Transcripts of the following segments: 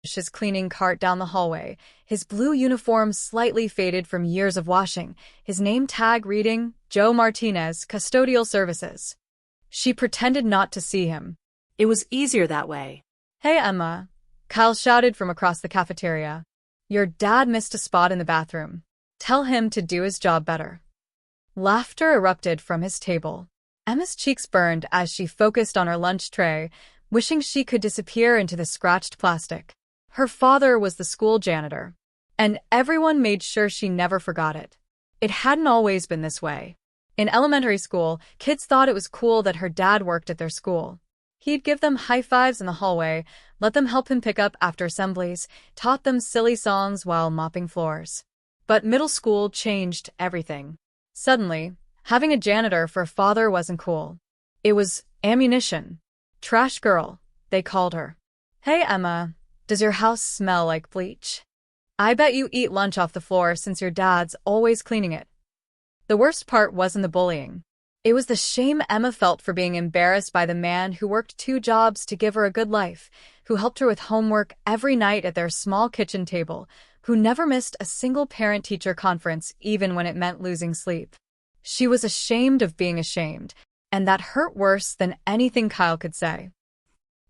his cleaning cart down the hallway, his blue uniform slightly faded from years of washing, his name tag reading, Joe Martinez, Custodial Services. She pretended not to see him. It was easier that way. "Hey, Emma," Kyle shouted from across the cafeteria. "Your dad missed a spot in the bathroom. Tell him to do his job better." Laughter erupted from his table. Emma's cheeks burned as she focused on her lunch tray, wishing she could disappear into the scratched plastic. Her father was the school janitor, and everyone made sure she never forgot it. It hadn't always been this way. In elementary school, kids thought it was cool that her dad worked at their school. He'd give them high fives in the hallway, let them help him pick up after assemblies, taught them silly songs while mopping floors. But middle school changed everything. Suddenly, having a janitor for a father wasn't cool. It was ammunition. Trash girl, they called her. "Hey, Emma, does your house smell like bleach? I bet you eat lunch off the floor since your dad's always cleaning it." The worst part wasn't the bullying. It was the shame Emma felt for being embarrassed by the man who worked 2 jobs to give her a good life, who helped her with homework every night at their small kitchen table, who never missed a single parent-teacher conference even when it meant losing sleep. She was ashamed of being ashamed, and that hurt worse than anything Kyle could say.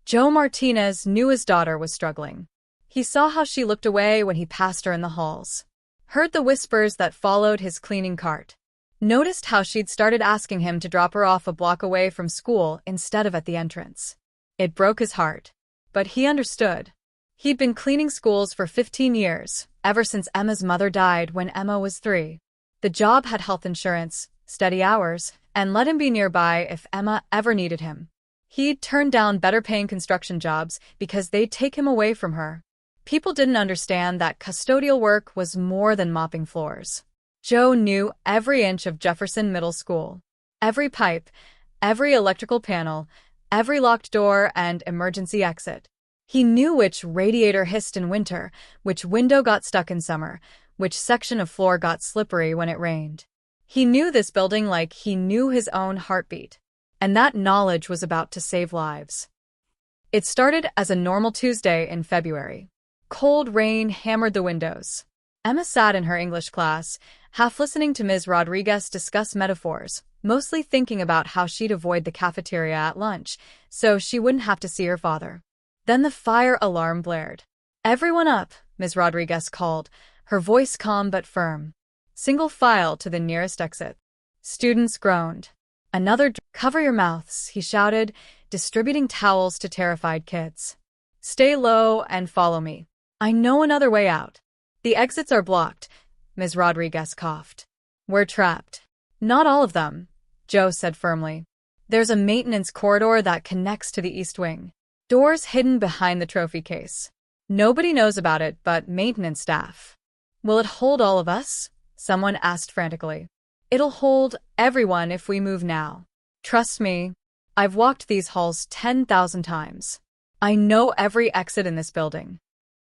Joe Martinez knew his daughter was struggling. He saw how she looked away when he passed her in the halls, heard the whispers that followed his cleaning cart, noticed how she'd started asking him to drop her off a block away from school instead of at the entrance. It broke his heart, but he understood. He'd been cleaning schools for 15 years, ever since Emma's mother died when Emma was 3. The job had health insurance, steady hours, and let him be nearby if Emma ever needed him. He'd turned down better-paying construction jobs because they'd take him away from her. People didn't understand that custodial work was more than mopping floors. Joe knew every inch of Jefferson Middle School. Every pipe, every electrical panel, every locked door and emergency exit. He knew which radiator hissed in winter, which window got stuck in summer, which section of floor got slippery when it rained. He knew this building like he knew his own heartbeat. And that knowledge was about to save lives. It started as a normal Tuesday in February. Cold rain hammered the windows. Emma sat in her English class, half listening to Ms. Rodriguez discuss metaphors, mostly thinking about how she'd avoid the cafeteria at lunch, so she wouldn't have to see her father. Then the fire alarm blared. "Everyone up," Ms. Rodriguez called, her voice calm but firm. "Single file to the nearest exit." Students groaned. "Cover your mouths," he shouted, distributing towels to terrified kids. "Stay low and follow me. I know another way out." "The exits are blocked," Ms. Rodriguez coughed. "We're trapped." "Not all of them," Joe said firmly. "There's a maintenance corridor that connects to the east wing. Doors hidden behind the trophy case. Nobody knows about it but maintenance staff." "Will it hold all of us?" someone asked frantically. "It'll hold everyone if we move now. Trust me, I've walked these halls 10,000 times. I know every exit in this building."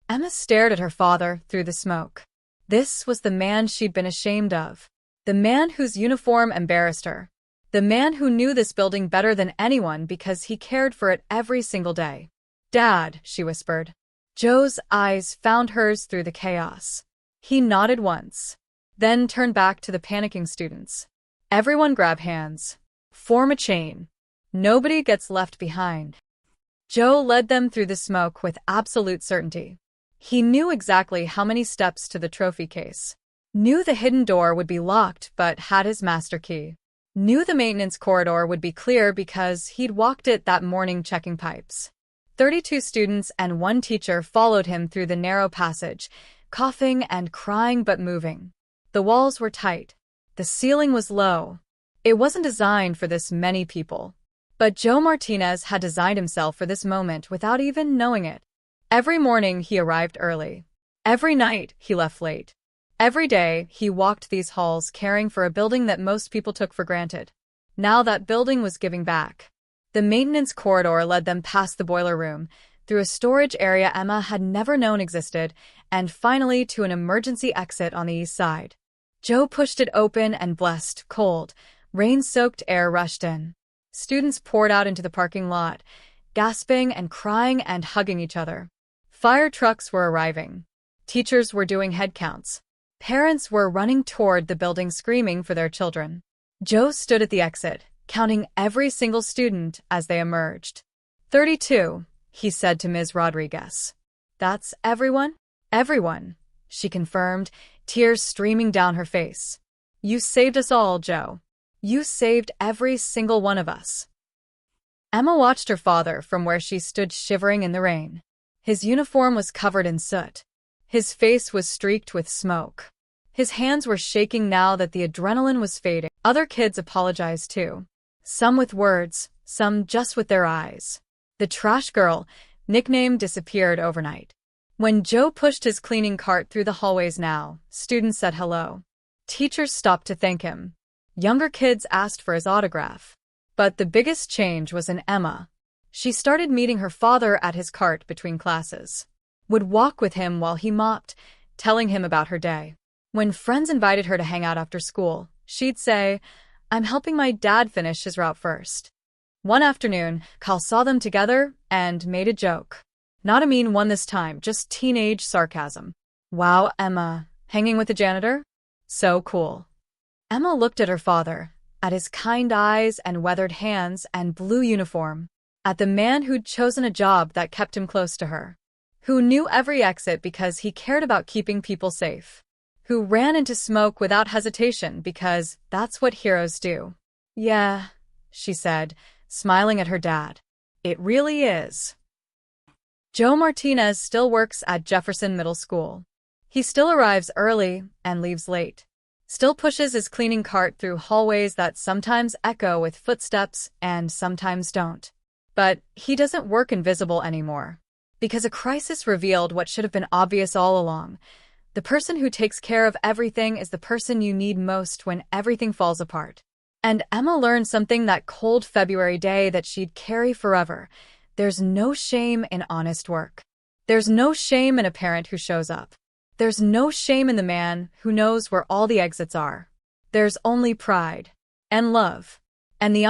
Emma stared at her father through the smoke. This was the man she'd been ashamed of. The man whose uniform embarrassed her. The man who knew this building better than anyone because he cared for it every single day. "Dad," she whispered. Joe's eyes found hers through the chaos. He nodded once, then turned back to the panicking students. "Everyone grab hands. Form a chain. Nobody gets left behind." Joe led them through the smoke with absolute certainty. He knew exactly how many steps to the trophy case. Knew the hidden door would be locked but had his master key. Knew the maintenance corridor would be clear because he'd walked it that morning checking pipes. 32 students and 1 teacher followed him through the narrow passage, coughing and crying but moving. The walls were tight. The ceiling was low. It wasn't designed for this many people. But Joe Martinez had designed himself for this moment without even knowing it. Every morning he arrived early. Every night he left late. Every day he walked these halls caring for a building that most people took for granted. Now that building was giving back. The maintenance corridor led them past the boiler room, through a storage area Emma had never known existed, and finally to an emergency exit on the east side. Joe pushed it open and blessed, cold, rain-soaked air rushed in. Students poured out into the parking lot, gasping and crying and hugging each other. Fire trucks were arriving. Teachers were doing head counts. Parents were running toward the building screaming for their children. Joe stood at the exit, counting every single student as they emerged. 32, he said to Ms. Rodriguez. That's everyone? Everyone, she confirmed, tears streaming down her face. You saved us all, Joe. You saved every single one of us. Emma watched her father from where she stood shivering in the rain. His uniform was covered in soot. His face was streaked with smoke. His hands were shaking now that the adrenaline was fading. Other kids apologized too. Some with words, some just with their eyes. The trash girl, nickname, disappeared overnight. When Joe pushed his cleaning cart through the hallways now, students said hello. Teachers stopped to thank him. Younger kids asked for his autograph. But the biggest change was in Emma. She started meeting her father at his cart between classes. Would walk with him while he mopped, telling him about her day. When friends invited her to hang out after school, she'd say, I'm helping my dad finish his route first. One afternoon, Cal saw them together and made a joke. Not a mean one this time, just teenage sarcasm. Wow, Emma, hanging with the janitor? So cool. Emma looked at her father, at his kind eyes and weathered hands and blue uniform, at the man who'd chosen a job that kept him close to her, who knew every exit because he cared about keeping people safe, who ran into smoke without hesitation because that's what heroes do. Yeah, she said, smiling at her dad. It really is. Joe Martinez still works at Jefferson Middle School. He still arrives early and leaves late. Still pushes his cleaning cart through hallways that sometimes echo with footsteps and sometimes don't. But he doesn't work invisible anymore. Because a crisis revealed what should have been obvious all along. The person who takes care of everything is the person you need most when everything falls apart. And Emma learned something that cold February day that she'd carry forever. There's no shame in honest work. There's no shame in a parent who shows up. There's no shame in the man who knows where all the exits are. There's only pride and love and the